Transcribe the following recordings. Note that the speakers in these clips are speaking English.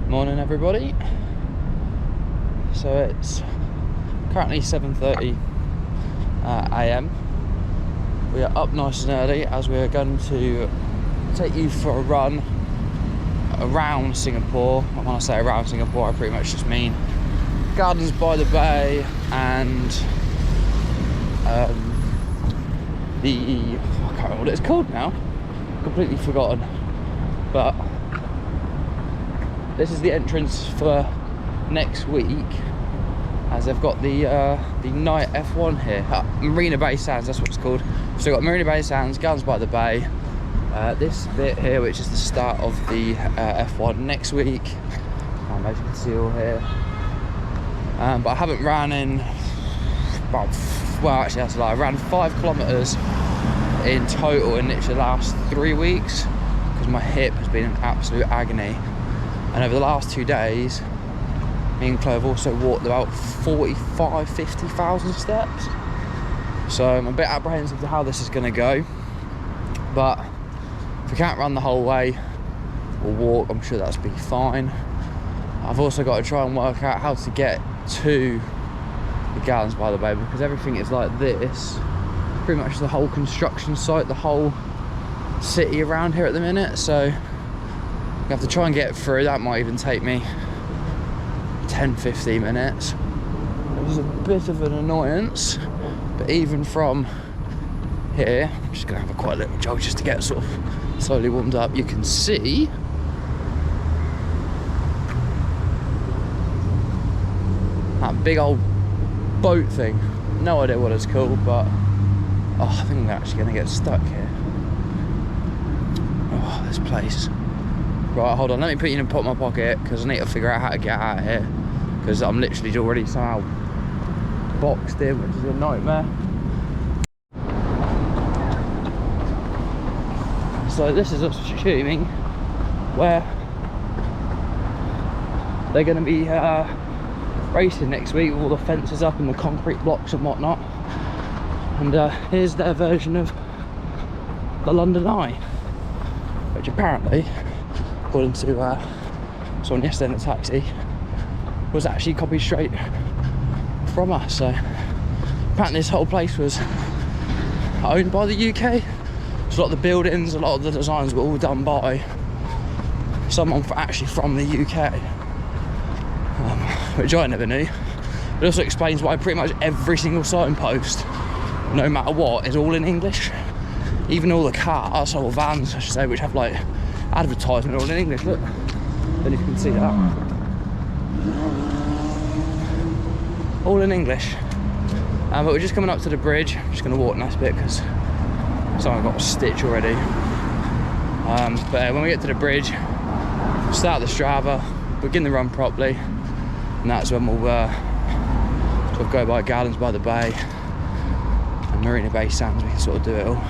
Morning everybody. So it's currently 7:30 AM. We are up nice and early as we are going to take you for a run around Singapore. And when I say around Singapore, I pretty much just mean Gardens by the Bay and I can't remember what it's called now, completely forgotten, but this is the entrance for next week, as they've got the night F1 here. Marina Bay Sands, that's what it's called. So we've got Marina Bay Sands, Gardens by the Bay, this bit here, which is the start of the F1 next week. As you can see all here. But I haven't ran in about, well actually that's a lie, I ran 5 kilometres in total in literally the last 3 weeks because my hip has been an absolute agony. And over the last 2 days, me and Chloe have also walked about 50,000 steps. So I'm a bit apprehensive to how this is going to go. But if we can't run the whole way or walk, I'm sure that's be fine. I've also got to try and work out how to get to the Gardens by the Bay, because everything is like this. Pretty much the whole construction site, the whole city around here at the minute. So I have to try and get through. That might even take me 10-15 minutes, which is a bit of an annoyance. But even from here, I'm just gonna have a quite little jog just to get sort of slowly warmed up. You can see that big old boat thing. No idea what it's called, but I think I'm actually gonna get stuck here. Oh, this place. Right, hold on, let me put you in my pocket because I need to figure out how to get out of here, because I'm literally already somehow boxed in, which is a nightmare. So this is us assuming where they're going to be racing next week with all the fences up and the concrete blocks and whatnot. And here's their version of the London Eye, which apparently, according to someone yesterday in the taxi, was actually copied straight from us. So apparently this whole place was owned by the UK. So a lot of the buildings, a lot of the designs were all done by someone actually from the UK, which I never knew. It also explains why pretty much every single signpost, no matter what, is all in English. Even all the cars, or vans I should say, which have like advertisement all in English. Look, then you can see that all in English. But we're just coming up to the bridge. I'm just going to walk a nice bit because someone got a stitch already. But when we get to the bridge, start the Strava, begin the run properly, and that's when we'll sort of go by Gardens by the Bay and Marina Bay Sands. We can sort of do it all.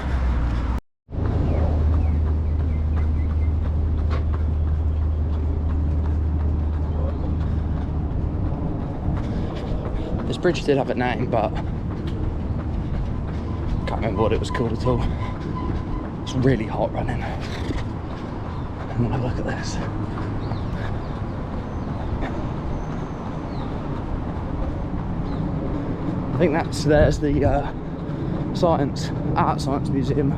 This bridge did have a name, but I can't remember what it was called at all. It's really hot running. And then look at this. I think there's the Art Science Museum,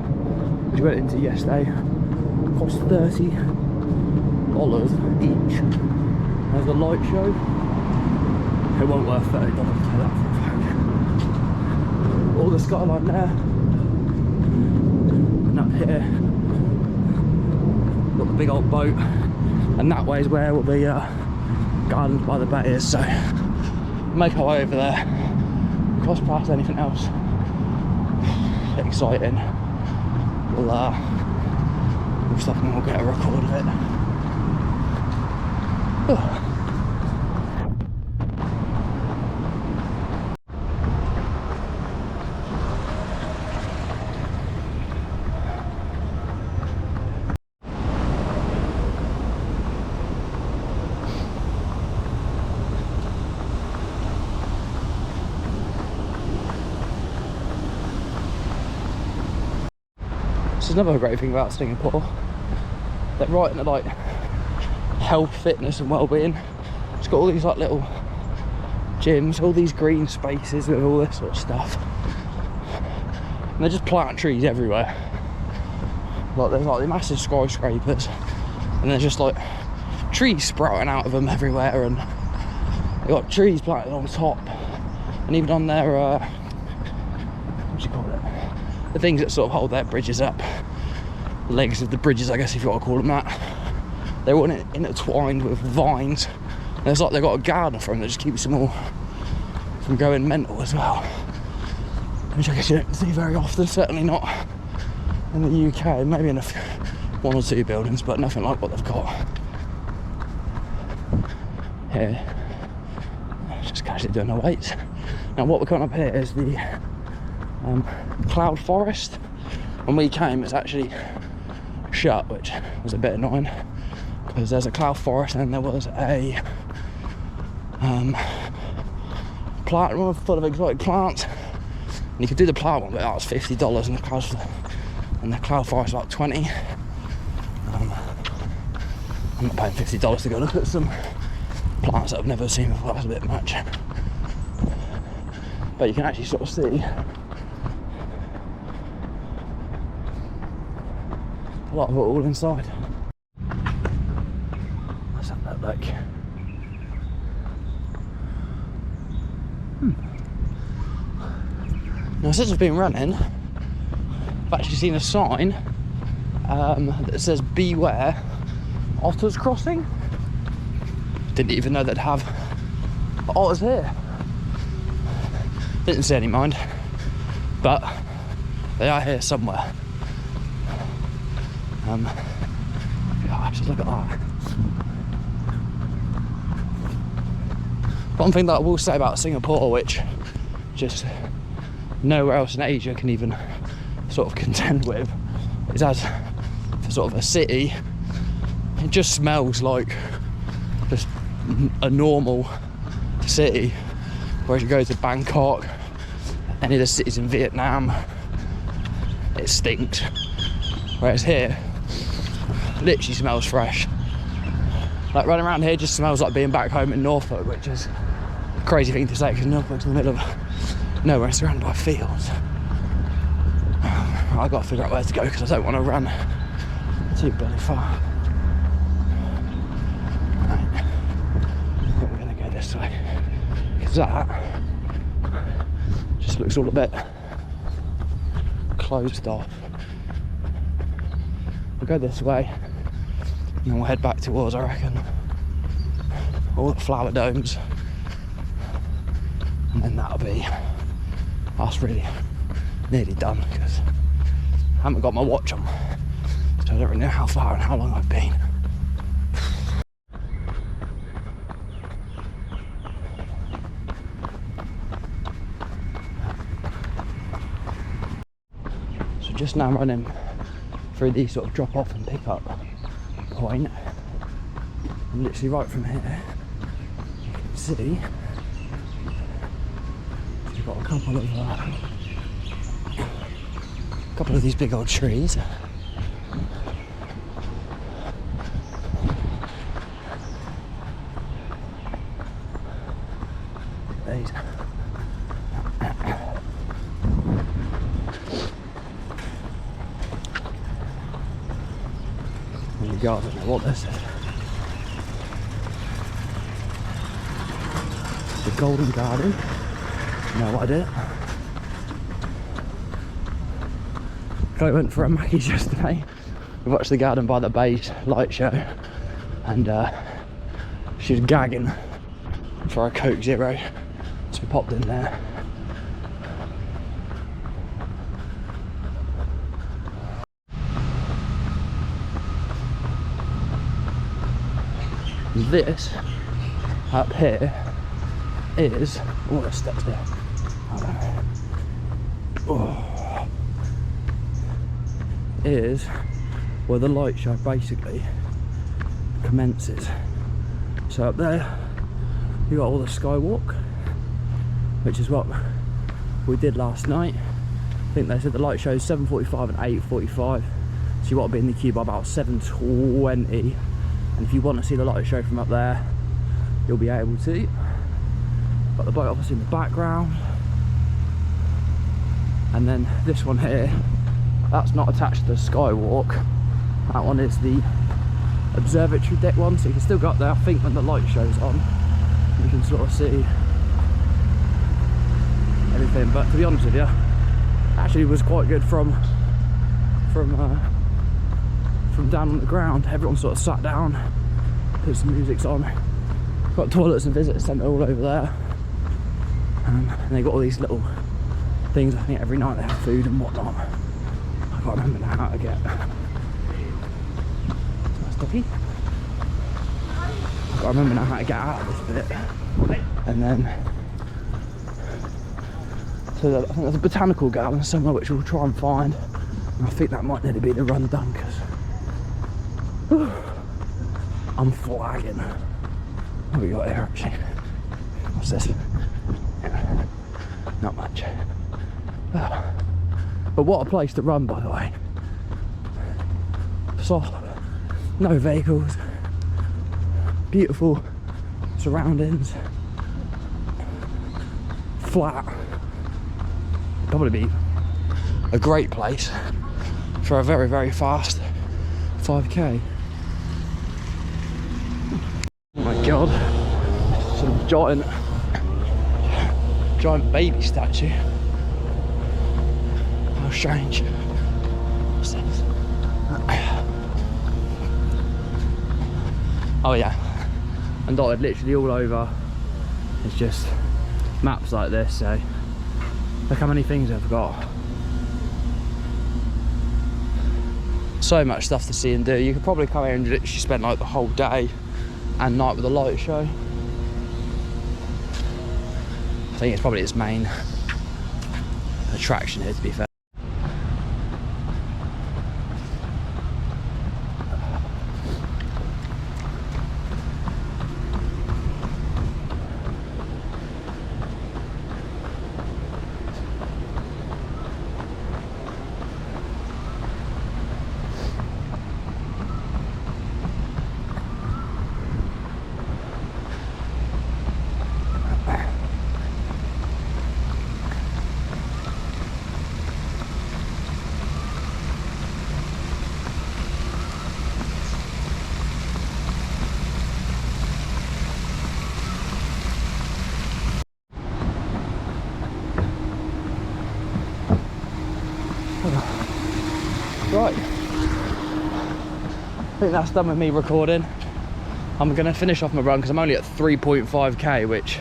which we went into yesterday. Cost $30 each. There's a light show. It won't worth $30 to take that for a fact. All the skyline there, and up here got the big old boat, and that way is where all the Gardens by the Bay is. So make our way over there, cross past anything else exciting, we'll stop and we'll get a record of it. This is another great thing about Singapore. They're right in the like health, fitness and well-being. It's got all these like little gyms, all these green spaces with all this sort of stuff. And they just plant trees everywhere. Like there's like the massive skyscrapers, and there's just like trees sprouting out of them everywhere, and they've got trees planted on top, and even on their what do you call it? The things that sort of hold their bridges up, legs of the bridges, I guess if you want to call them that. They're all intertwined with vines. And it's like they've got a garden for them that just keeps them all from going mental as well. Which I guess you don't see very often, certainly not in the UK, maybe in one or two buildings, but nothing like what they've got here. Just casually doing the weights. Now what we're coming up here is the cloud forest. When we came, it's actually shut, which was a bit annoying, because there's a cloud forest and there was a plant room full of exotic plants, and you could do the plant one, but that was $50, and the cloud forest about 20. I'm not paying $50 to go look at some plants that I've never seen before. That's a bit much, but you can actually sort of see a lot of it all inside. What's that look like? Now since I've been running, I've actually seen a sign that says beware otters crossing. Didn't even know they'd have otters here. Didn't see any mind, but they are here somewhere. Just look at that. One thing that I will say about Singapore, which just nowhere else in Asia can even sort of contend with, is as for sort of a city, it just smells like just a normal city. Whereas you go to Bangkok, any of the cities in Vietnam, it stinks. Whereas here, literally smells fresh. Like running around here just smells like being back home in Norfolk, which is a crazy thing to say because Norfolk's in the middle of nowhere, surrounded by fields. I've got to figure out where to go because I don't want to run too bloody far. Right. I think we're going to go this way, because that just looks all a bit closed off. We'll go this way and then we'll head back towards, I reckon, all the flower domes, and then that'll be us really nearly done, because I haven't got my watch on, so I don't really know how far and how long I've been. So just now I'm running through these sort of drop off and pick up point, and literally right from here you can see you've got a couple of these big old trees. These. I don't know what this is. The Golden Garden. No idea. I went for a Mackey's yesterday. We watched the Garden by the Bay light show, and she was gagging for a Coke Zero, so we popped in there. This up here is, oh, there's steps there. Oh, is where the light show basically commences. So up there you got all the skywalk, which is what we did last night. I think they said the light show is 7:45 and 8:45, so you want to be in the queue by about 7:20, And if you want to see the light show from up there, you'll be able to. Got the boat obviously in the background. And then this one here, that's not attached to the skywalk. That one is the observatory deck one, so you can still go up there. I think when the light shows on, you can sort of see everything. But to be honest with you, actually was quite good from down on the ground. Everyone sort of sat down, put some music on. Got toilets and visitor centre all over there, and they got all these little things. I think every night they have food and whatnot. I can't remember now how to get. I can't remember now how to get out of this bit. And then so I think there's a botanical garden somewhere which we'll try and find. And I think that might nearly be the run done, because I'm flagging. What have we got here actually? What's this? Yeah, not much. But what a place to run, by the way. Soft, no vehicles, beautiful surroundings, flat. Probably be a great place for a very, very fast 5k. Oh my god, some giant baby statue. How strange. What's this? Oh yeah, and dotted literally all over. It's just maps like this, so look how many things I've got. So much stuff to see and do. You could probably come here and literally spend like the whole day and night with a light show. I think it's probably its main attraction here, to be fair. Right, I think that's done with me recording. I'm going to finish off my run because I'm only at 3.5k, which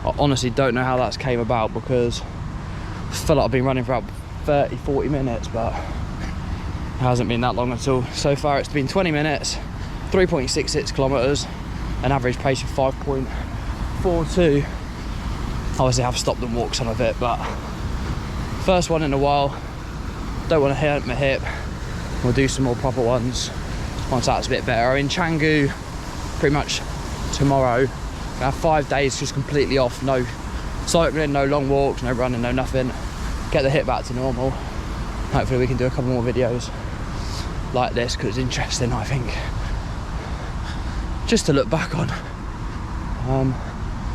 I honestly don't know how that's came about, because I feel like I've been running for about 30-40 minutes, but it hasn't been that long at all. So far it's been 20 minutes, 3.66 kilometers, an average pace of 5.42. Obviously I've stopped and walked some of it, but first one in a while. Don't want to hurt my hip. We'll do some more proper ones once that's a bit better. I'm in Canggu pretty much tomorrow. I have 5 days just completely off. No cycling, no long walks, no running, no nothing. Get the hip back to normal. Hopefully we can do a couple more videos like this, because it's interesting, I think, just to look back on.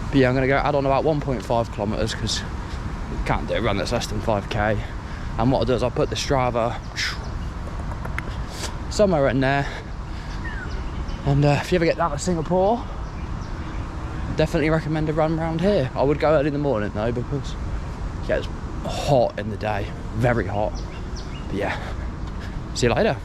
But yeah, I'm going to go add on about 1.5 kilometers because you can't do a run that's less than 5k. And what I'll do is I'll put the Strava somewhere in there. And if you ever get down to Singapore, definitely recommend a run around here. I would go early in the morning though, because it gets hot in the day, very hot. But yeah, see you later.